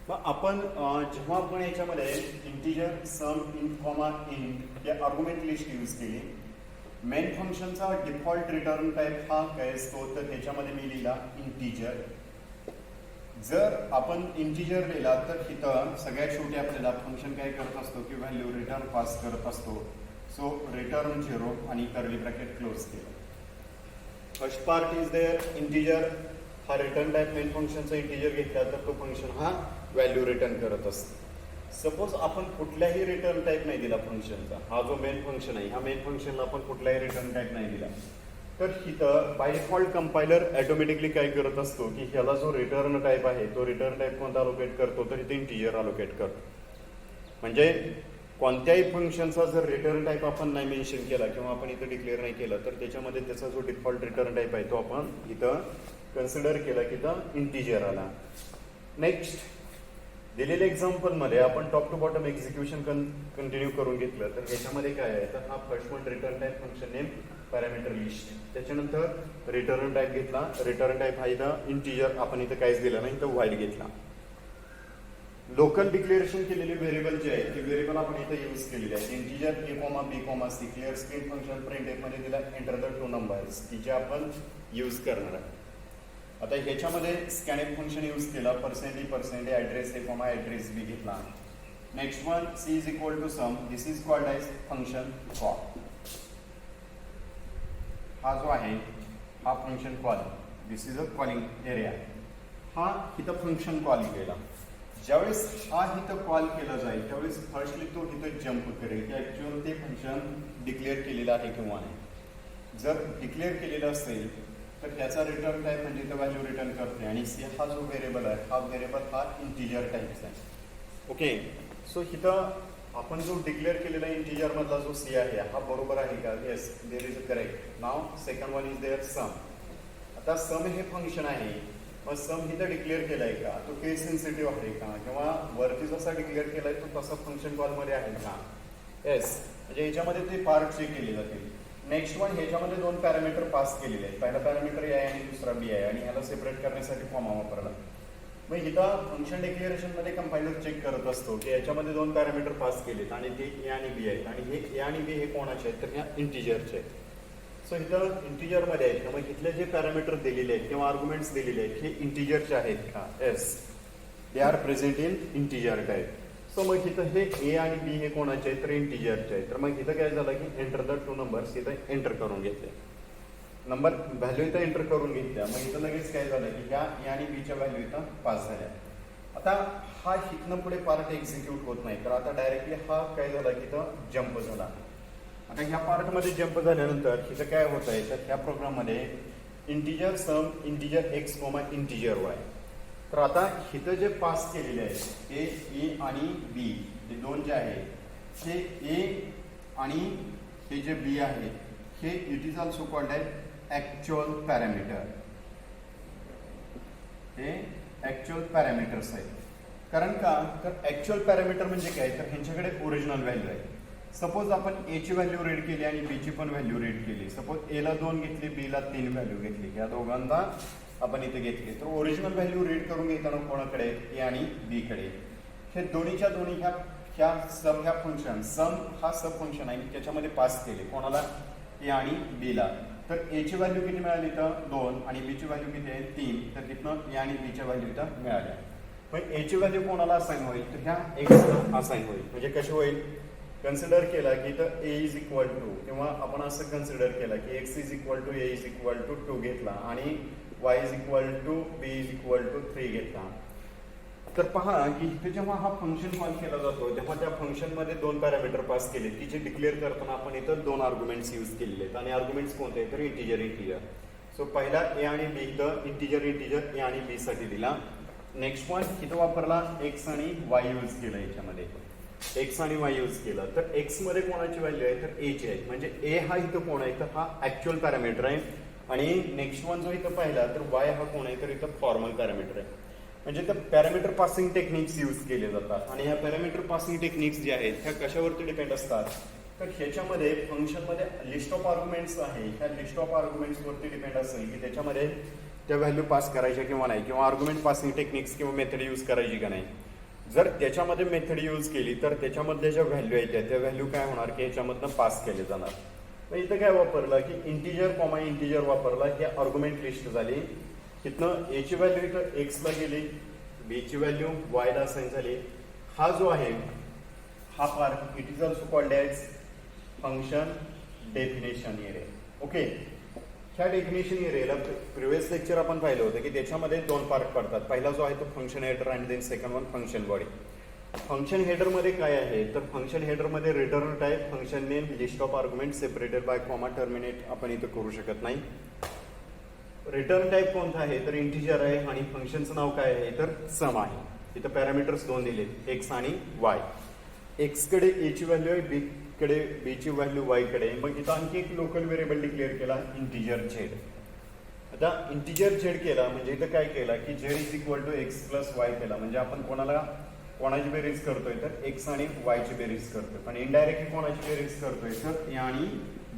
मग आपण जेव्हा आपण याच्यामध्ये इंटिजर सम इंट कॉमा इंट या आर्ग्युमेंट लिस्ट यूज केली, मेन फंक्शनचा डिफॉल्ट रिटर्न टाइप हा काय असतो तर ह्याच्यामध्ये मी लिहिला इंटिजर. जर आपण इंटिजर लिहिला तर इथं सगळ्यात शेवटी आपल्याला फंक्शन काय करत असतो की व्हॅल्यू रिटर्न पास करत असतो. सो रिटर्न 0 आणि कर्ली ब्रॅकेट क्लोज केलं. First part is their integer, हा रिटर्न टाइप मेन फंक्शनचा इंटिजर घेतला तर तो फंक्शन हा व्हॅल्यू रिटर्न करत असतो. सपोज आपण कुठल्याही रिटर्न टाइप नाही दिला फंक्शनचा, हा जो मेन फंक्शन आहे ह्या मेन फंक्शनला आपण कुठलाही रिटर्न टाइप नाही दिला तर इथं बाय डिफॉल्ट कंपायलर ऑटोमॅटिकली काय करत असतो की ह्याला जो रिटर्न टाइप आहे तो रिटर्न टाइप कोणता अलोकेट करतो तर इथे इंटिजर अलोकेट करतो. म्हणजे कोणत्याही फंक्शनचा जर रिटर्न टाइप आपण नाही मेन्शन केला किंवा आपण इथं डिक्लेअर नाही केलं तर त्याच्यामध्ये त्याचा जो डिफॉल्ट रिटर्न टाइप आहे तो आपण इथं कन्सिडर केला की इथं इंटिजर आला. नेक्स्ट दिलेल्या एक्झाम्पलमध्ये आपण top to bottom execution continue करून घेतलं तर याच्यामध्ये काय आहे तर हा first one return type function name parameter list, त्याच्यानंतर रिटर्न टाइप घेतला. रिटर्न टाइप हा इथं इंटिजर, आपण इथं काहीच दिलं नाही इथं व्हाईल घेतला. लोकल डिक्लेरेशन केलेले व्हेरिएबल जे आहे ते व्हेरिएबल आपण इथं यूज केलेले आहे. Integer a, b, c clear screen function print F मध्ये दिला एंटर द 2 नंबर्स की जे आपण यूज करणार आहे. आता ह्याच्यामध्ये स्कॅनएफ फंक्शन यूज केला, %e address a, address b घेतला. Next one c is equal to sum, this is called as function call. हा जो आहे हा function call, this is a calling area. हा इथं फंक्शन कॉल केला. ज्यावेळेस हा इथं कॉल केला जाईल त्यावेळेस फर्स्टली तो इथं जम्प करेल की ॲक्च्युअल ते फंक्शन डिक्लेअर केलेलं आहे किंवा नाही. जर डिक्लेअर केलेलं असेल तर त्याचा रिटर्न टाइप म्हणजे इथं व्हॅल्यू रिटर्न करते आणि सी हा जो व्हेरिएबल आहे हा व्हेरिएबल हा इंटिजर टाइपचा आहे. ओके, सो इथं आपण जो डिक्लेअर केलेला इंटिजर मधला जो सी आहे हा बरोबर आहे का? Yes, there is a correct. Now second one is there sum. आता सम हे फंक्शन आहे, मग सम इथं डिक्लेअर केलाय का? तो केस सेन्सिटिव्ह आहे का? किंवा वरती जसा डिक्लेअर केलाय तो तसा फंक्शन कॉलमध्ये आहे का? येस, म्हणजे याच्यामध्ये ते पार्ट चेक केले जातील. नेक्स्ट वन ह्याच्यामध्ये 2 पॅरामीटर पास केलेले आहेत. पहिला पॅरामीटर ए आहे आणि दुसरा बी आहे आणि ह्याला सेपरेट करण्यासाठी फॉर्मा वापरला. मग इथं फंक्शन डिक्लेरेशनमध्ये कंपायलर चेक करत असतो की याच्यामध्ये 2 पॅरामीटर पास केलेत आणि ते ए आणि बी आहेत आणि हे ए आणि बी हे कोणाचे आहेत तर ह्या इंटिजरचे आहेत. सो इथं इंटिजरमध्ये आहेत का? मग इथले जे पॅरामीटर दिलेले आहेत किंवा आर्ग्युमेंट्स दिलेले आहेत हे इंटिजरचे आहेत का? Yes, they are present in integer type. So मग इथं हे ए आणि बी हे कोणाचे आहेत तर इंटिजरचे आहेत. तर मग इथं काय झालं की एंटर द 2 नंबर्स इथं एंटर करून घेतले. नंबर व्हॅल्यू इथं एंटर करून घेतल्या. मग इथं लगेच काय झालं की ह्या ए आणि बीच्या व्हॅल्यू इथं पास झाल्या. आता हा इथनं पुढे पार्ट एक्झिक्यूट होत नाही तर आता डायरेक्टली हा काय झाला की इथं जम्प झाला. आता ह्या पार्टमध्ये जम्प झाल्यानंतर इथं काय होत आहे तर ह्या प्रोग्राममध्ये इंटिजर सम, इंटिजर एक्स, इंटिजर वाय. तर आता इथं जे पास केलेले आहेत ते ए आणि बी हे 2 जे आहेत हे ए आणि हे जे बी आहे हे it is also called as actual parameter. हे ॲक्च्युअल पॅरामीटर्स आहेत. कारण का तर ॲक्च्युअल पॅरामीटर म्हणजे काय तर ह्यांच्याकडे ओरिजिनल व्हॅल्यू आहे. सपोज आपण ए ची व्हॅल्यू रीड केली आणि बी ची पण व्हॅल्यू रीड केली. सपोज ए ला 2 घेतली, बी ला 3 व्हॅल्यू घेतली, या दोघांना आपण इथे घेतली. तर ओरिजिनल व्हॅल्यू रीड करून घेताना कोणाकडे ए आणि बी कडे. हे दोन्हीच्या दोन्ही ह्या फंक्शन सम हा सब फंक्शन आहे त्याच्यामध्ये पास केले कोणाला ए आणि बी ला. तर ए ची व्हॅल्यू किती मिळाली तर 2 आणि बी ची व्हॅल्यू किती आहे 3. तर तिथनं ए आणि बी च्या व्हॅल्यू इथं मिळाल्या. पण ए ची व्हॅल्यू कोणाला असाइन होईल तर ह्या एक्सला असाइन होईल. म्हणजे कशी होईल कन्सिडर केला की इथं ए इज इक्वल टू किंवा आपण असं कन्सिडर केला की X is equal to A is equal to 2 घेतला आणि Y is equal to B is equal to 3 घेतला. तर पहा की इथे जेव्हा हा फंक्शन कॉल केला जातो तेव्हा त्या फंक्शनमध्ये 2 पॅरामीटर पास केले की जे डिक्लेअर करताना आपण इथं 2 आर्ग्युमेंट्स यूज केलेले आहेत आणि आर्ग्युमेंट्स कोणते तर इंटिजर इंटिजर. सो पहिला ए आणि बी इथं इंटिजर इंटिजर ए आणि बी साठी दिला. नेक्स्ट वन इथं वापरला एक्स आणि वाय यूज केला. याच्यामध्ये एक्स आणि वाय यूज केला तर एक्स मध्ये कोणाची व्हॅल्यू आहे तर ए ची आहे. म्हणजे ए हा इथं कोण आहे तर हा ऍक्च्युअल पॅरामीटर आहे आणि नेक्स्ट वन जो इथं पाहिला तर वाय हा कोण आहे तर इथं फॉर्मल पॅरामीटर आहे. म्हणजे इथं पॅरामीटर पासिंग टेक्निक्स यूज केले जातात आणि ह्या पॅरामीटर पासिंग टेक्निक्स जे आहेत ह्या कशावरती डिपेंड असतात तर ह्याच्यामध्ये फंक्शनमध्ये लिस्ट ऑफ आर्ग्युमेंट्स आहे. ह्या लिस्ट ऑफ आर्ग्युमेंट्स वरती डिपेंड असेल की त्याच्यामध्ये त्या व्हॅल्यू पास करायच्या किंवा नाही किंवा आर्ग्युमेंट पासिंग टेक्निक्स किंवा मेथड यूज करायची का नाही. जर त्याच्यामध्ये मेथड यूज केली तर त्याच्यामधल्या ज्या व्हॅल्यू आहेत त्या व्हॅल्यू काय होणार की याच्यामधनं पास केले जाणार. मग इथं काय वापरलं की इंटिजर कॉमा इंटिजर वापरला, ही आर्ग्युमेंट लिस्ट झाली. इथनं ए ची व्हॅल्यू इथं एक्सला गेली, बी ची व्हॅल्यू वायला असाइन झाली. हा जो आहे हा part it is also called as function definition area. Okay, ह्या डेफिनेशन एरियाला प्रिव्हियस लेक्चर आपण पाहिलं होतं की त्याच्यामध्ये दोन पार्ट पडतात. पहिला जो आहे तो फंक्शन हेडर आणि then second one function body. Function header मध्ये काय आहे तर फंक्शन हेडर मध्ये return type, function name, list of argument separated by comma, terminate आपण इथं करू शकत नाही. रिटर्न टाइप कोणता आहे तर इंटिजर आहे आणि फंक्शनचं नाव काय आहे तर सम आहे. इथं पॅरामीटर्स दोन दिले, एक्स आणि वाय. एक्स कडे ए ची व्हॅल्यू आहे, बी कडे बी ची व्हॅल्यू वाय कडे. मग इथं आणखी एक लोकल व्हेरिएबल डिक्लेअर केला इंटिजर झेड. आता इंटिजर झेड केला म्हणजे इथं काय केला की Z is equal to X plus Y केला. म्हणजे आपण कोणाची बेरीज करतोय तर एक्स आणि वाय ची बेरीज करतोय, पण इनडायरेक्टली कोणाची बेरीज करतोय तर ए आणि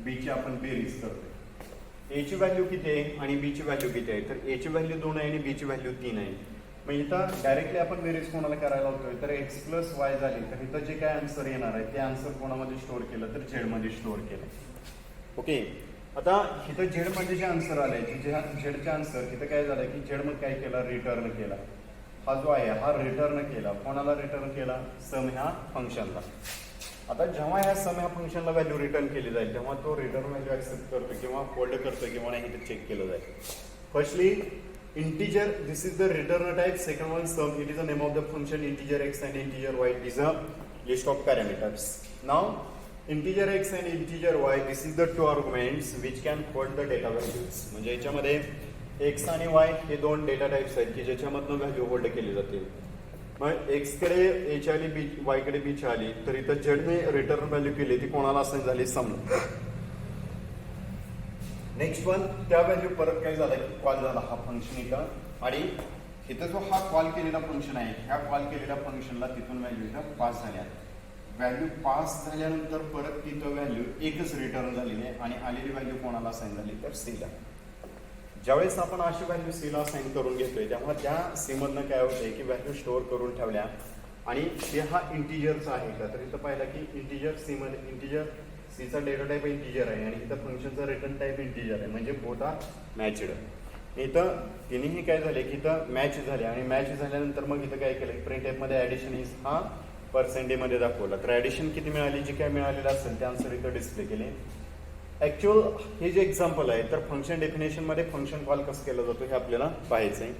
बी ची आपण बेरीज करतोय. ए ची व्हॅल्यू किती आहे आणि बी ची व्हॅल्यू किती आहे तर ए ची व्हॅल्यू 2 आहे आणि बी ची व्हॅल्यू 3 आहे. मग इथं डायरेक्टली आपण बेरीज कोणाला करायला होतोय तर एक्स प्लस वाय झाली तर इथं जे काय आन्सर येणार आहे ते आन्सर कोणामध्ये स्टोअर केलं तर झेड मध्ये स्टोअर केलं. ओके, आता इथं झेड मध्ये जे आन्सर आले झेडचे आन्सर इथं काय झालं की झेड मध्ये काय केलं रिटर्न केला. हा जो आहे हा रिटर्न केला, कोणाला रिटर्न केला सम ह्या फंक्शनला. आता जेव्हा ह्या सम ह्या फंक्शनला व्हॅल्यू रिटर्न केली जाईल तेव्हा तो रिटर्न व्हॅल्यू ऍक्सेप्ट करतो किंवा होल्ड करतो किंवा नाही ते चेक केलं जाईल. Firstly integer, this is the return type. Second one sum, it is the name of the function integer x and integer y. It is a list of parameters. Now integer x and integer y, this is the two arguments which can hold the data values. म्हणजे याच्यामध्ये x आणि y हे दोन data types आहेत की ज्याच्यामधनं value hold केली जाते. मग x कडे a ची आली, y कडे b ची आली तर इथं z ने रिटर्न व्हॅल्यू केली ती कोणाला असाइन झाली सम. नेक्स्ट वन त्या व्हॅल्यू परत काय झाला की कॉल झाला हा फंक्शन इथं, आणि इथं जो हा कॉल केलेला फंक्शन आहे ह्या कॉल केलेल्या फंक्शनला तिथून व्हॅल्यू इथं पास झाल्या. व्हॅल्यू पास झाल्यानंतर परत तिथं व्हॅल्यू एकच रिटर्न झालेली आहे आणि आलेली व्हॅल्यू कोणाला असाइन झाली तर सीला. ज्यावेळेस आपण अशी व्हॅल्यू सीला असाइन करून घेतोय तेव्हा त्या सी मधनं काय होतंय की व्हॅल्यू स्टोअर करून ठेवल्या आणि ते हा इंटिजरचा आहे का तर इथं पाहिलं की इंटिजर सी मध्ये इंटिजर सीचा डेटा टाइप इंटिजर आहे आणि इथं फंक्शनचा रिटर्न टाइप इंटिजर आहे म्हणजे बोथ आर मॅचड. इथं तिन्ही काय झाले की इथं मॅच झाले आणि मॅच झाल्यानंतर मग इथं काय केलं प्रिंट टाइप मध्ये ऍडिशन इज हा पर्सेंटेज मध्ये दाखवला. तर ऍडिशन किती मिळाली जी काय मिळालेलं असेल ते आन्सर इथं डिस्प्ले केले. ऍक्च्युअल हे जे एक्झाम्पल आहे तर फंक्शन डेफिनेशन मध्ये फंक्शन कॉल कसं केला जातो हे आपल्याला पाहायचं आहे.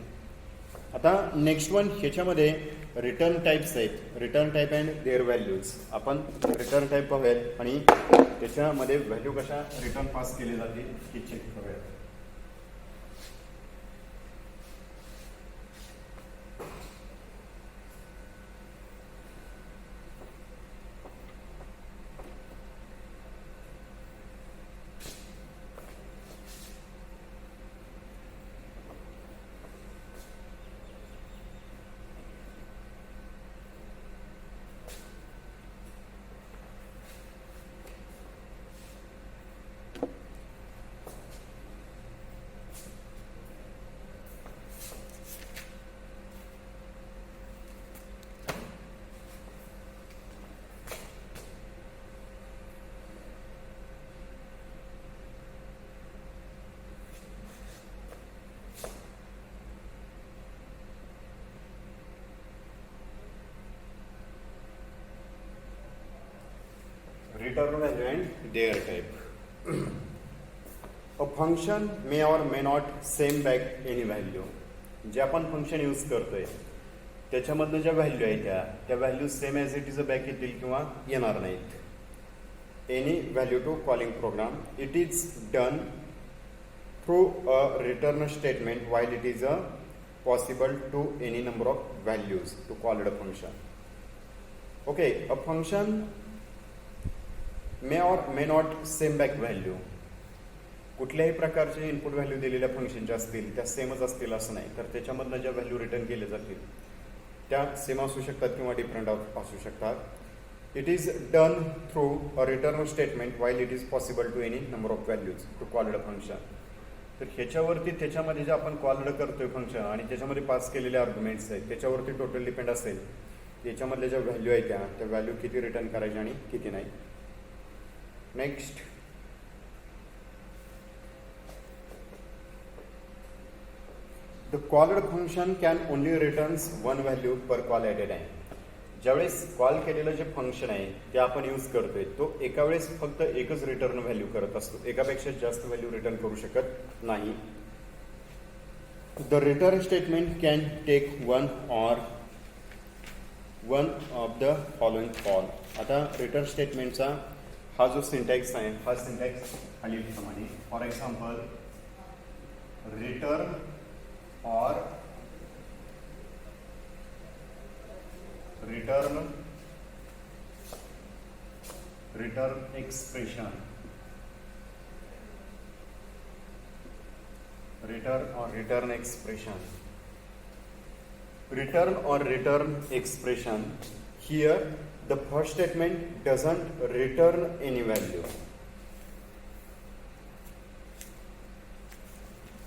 आता नेक्स्ट वन ह्याच्यामध्ये रिटर्न टाइप्स आहेत, return type and their values. आपण रिटर्न टाइप पाहूयात आणि त्याच्यामध्ये व्हॅल्यू कशा रिटर्न पास केली जाते हे चेक करूयात. Return value and their type. A function may or may not send back any value. जे आपण फंक्शन यूज करतोय त्याच्यामधनं ज्या व्हॅल्यू आहेत त्या value same as it is a back येतील किंवा येणार नाहीत. Any value to calling program it is done through a return statement while it is possible to any number of values to call it a function. Okay, a function may or may not same back value. कुठल्याही प्रकारचे input value दिलेल्या फंक्शनच्या असतील त्या सेमच असतील असं नाही, तर त्याच्यामधनं ज्या व्हॅल्यू रिटर्न केल्या जातील त्या सेम असू शकतात किंवा डिफरंट असू शकतात. It is done through a return statement while it is possible to any number of values to call it a function. तर ह्याच्यावरती त्याच्यामध्ये जे आपण कॉल करतोय फंक्शन आणि त्याच्यामध्ये पास केलेले आर्ग्युमेंट्स आहेत त्याच्यावरती टोटल डिपेंड असेल याच्यामधल्या ज्या व्हॅल्यू आहेत त्या व्हॅल्यू किती रिटर्न करायच्या आणि किती नाही. Next, the called function can only returns one value per call at a time. ज्यावेळेस कॉल केलेलं जे फंक्शन आहे ते आपण यूज करतोय तो एका वेळेस फक्त एकच रिटर्न व्हॅल्यू करत असतो, एकापेक्षा जास्त व्हॅल्यू रिटर्न करू शकत नाही. The return statement can take one of the following call. आता रिटर्न स्टेटमेंटचा हा जो सिंटॅक्स आहे हा सिंटॅक्स खालीलप्रमाणे. For example, return or return expression, return or return expression. Here the first statement doesn't return any value.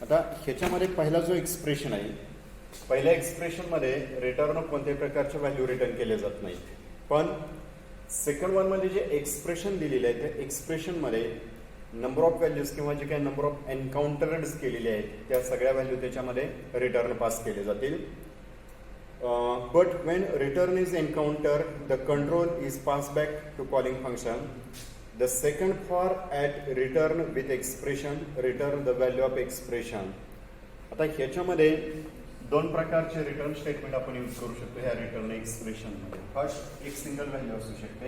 आता ह्याच्यामध्ये पहिला जो एक्सप्रेशन आहे, पहिल्या एक्सप्रेशनमध्ये रिटर्न कोणत्याही प्रकारचे व्हॅल्यू रिटर्न केले जात नाहीत, पण सेकंड वनमध्ये जे एक्सप्रेशन दिलेले आहे त्या एक्सप्रेशनमध्ये नंबर ऑफ व्हॅल्यूज किंवा जे काही नंबर ऑफ एन्काउंटर्स केलेले आहेत त्या सगळ्या व्हॅल्यू त्याच्यामध्ये रिटर्न पास केले जातील. But when return is encounter the control is pass back to calling function. The second for at return with expression return the value of expression. आता ह्याच्यामध्ये दोन प्रकारचे रिटर्न स्टेटमेंट आपण यूज करू शकतो ह्या रिटर्न एक्सप्रेशन मध्ये. फर्स्ट एक सिंगल व्हॅल्यू असू शकते,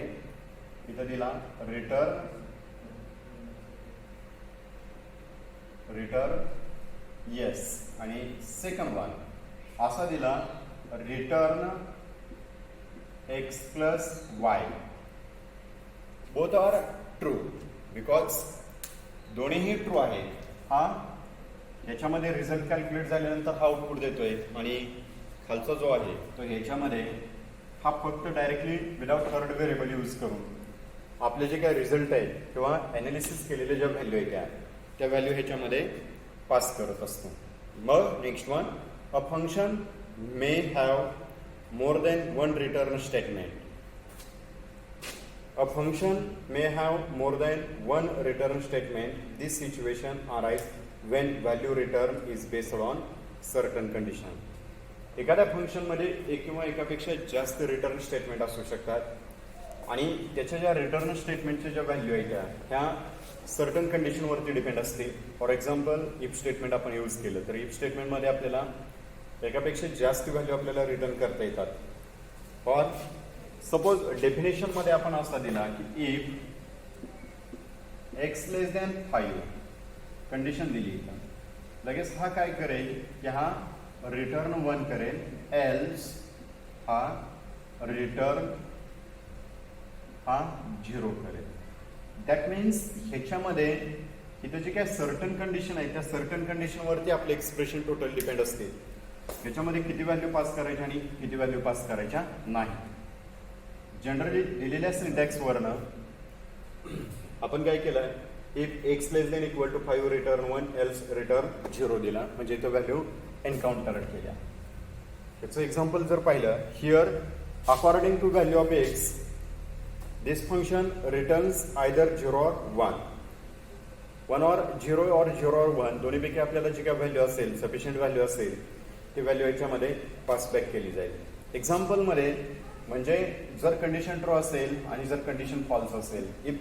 इथं दिला रिटर्न येस, आणि सेकंड वन असा दिला return X plus Y. Both are true because दोन्हीही ट्रू आहे. हा याच्यामध्ये रिझल्ट कॅल्क्युलेट झाल्यानंतर हा आउटपुट देतोय आणि खालचा जो आहे तो ह्याच्यामध्ये हा फक्त directly without third variable use करून आपले जे काही रिझल्ट आहे किंवा ॲनालिसिस केलेले ज्या व्हॅल्यू आहे त्या व्हॅल्यू ह्याच्यामध्ये पास करत असतो. मग next one, a function may have more than one return statement. A function may have more than one return statement. This situation arises when value return is based on certain condition. एखाद्या फंक्शनमध्ये एक किंवा एकापेक्षा जास्त return statement असू शकतात आणि त्याच्या ज्या रिटर्न स्टेटमेंटच्या ज्या व्हॅल्यू आहेत ह्या सर्टन कंडिशनवरती डिपेंड असते. फॉर एक्झाम्पल, इफ स्टेटमेंट आपण यूज केलं तर इफ स्टेटमेंटमध्ये आपल्याला एकापेक्षा जास्त व्हॅल्यू आपल्याला रिटर्न करता येतात. और सपोज डेफिनेशन मध्ये आपण असा दिला की if X less than 5 condition दिली, लगेच हा काय करेल की हा रिटर्न 1 करेल, एल्स हा रिटर्न 0 करेल. दॅट मीन्स ह्याच्यामध्ये इथं जे काय सर्टन कंडिशन आहे त्या सर्टन कंडिशनवरती आपले एक्सप्रेशन टोटल डिपेंड असते. ह्याच्यामध्ये किती व्हॅल्यू पास करायच्या आणि किती व्हॅल्यू पास करायच्या नाही. जनरली दिलेल्या सिंटॅक्सवरनं आपण काय केलं, if X less than equal to 5 return 1 else return 0 दिला, म्हणजे इथं व्हॅल्यू एन्काउंटर केल्या. त्याचं एक्झाम्पल जर पाहिलं, here according to value of X this function returns either 0 or 1. 1 or 0 or 0 or 1 दोन्हीपैकी आपल्याला जी काय व्हॅल्यू असेल, सफिशियंट व्हॅल्यू असेल ती व्हॅल्यू याच्यामध्ये पास बॅक केली जाईल. एक्झाम्पलमध्ये म्हणजे जर कंडिशन ट्रू असेल आणि जर कंडिशन फॉल्स असेल, इफ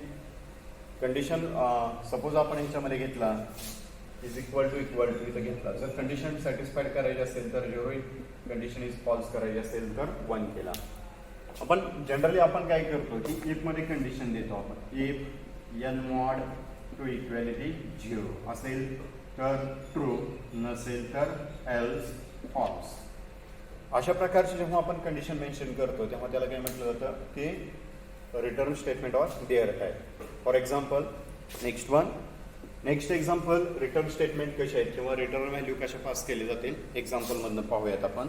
कंडिशन सपोज आपण याच्यामध्ये घेतला इज इक्वल टू इथं घेतला, जर कंडिशन सॅटिस्फाईड करायची असेल तर 0, कंडिशन इज फॉल्स करायची असेल तर 1 केला. आपण जनरली आपण काय करतो की इफ मध्ये कंडिशन देतो आपण, if N mod two equality 0 असेल तर ट्रू, नसेल तर एल्स फॉल्स. अशा प्रकारचे जेव्हा आपण कंडिशन मेन्शन करतो तेव्हा त्याला काय म्हटलं जातं की return statement or their type. For example, next example return statement कसे आहेत किंवा रिटर्न व्हॅल्यू कशा पास केले जातील एक्झाम्पल मधनं पाहूयात आपण.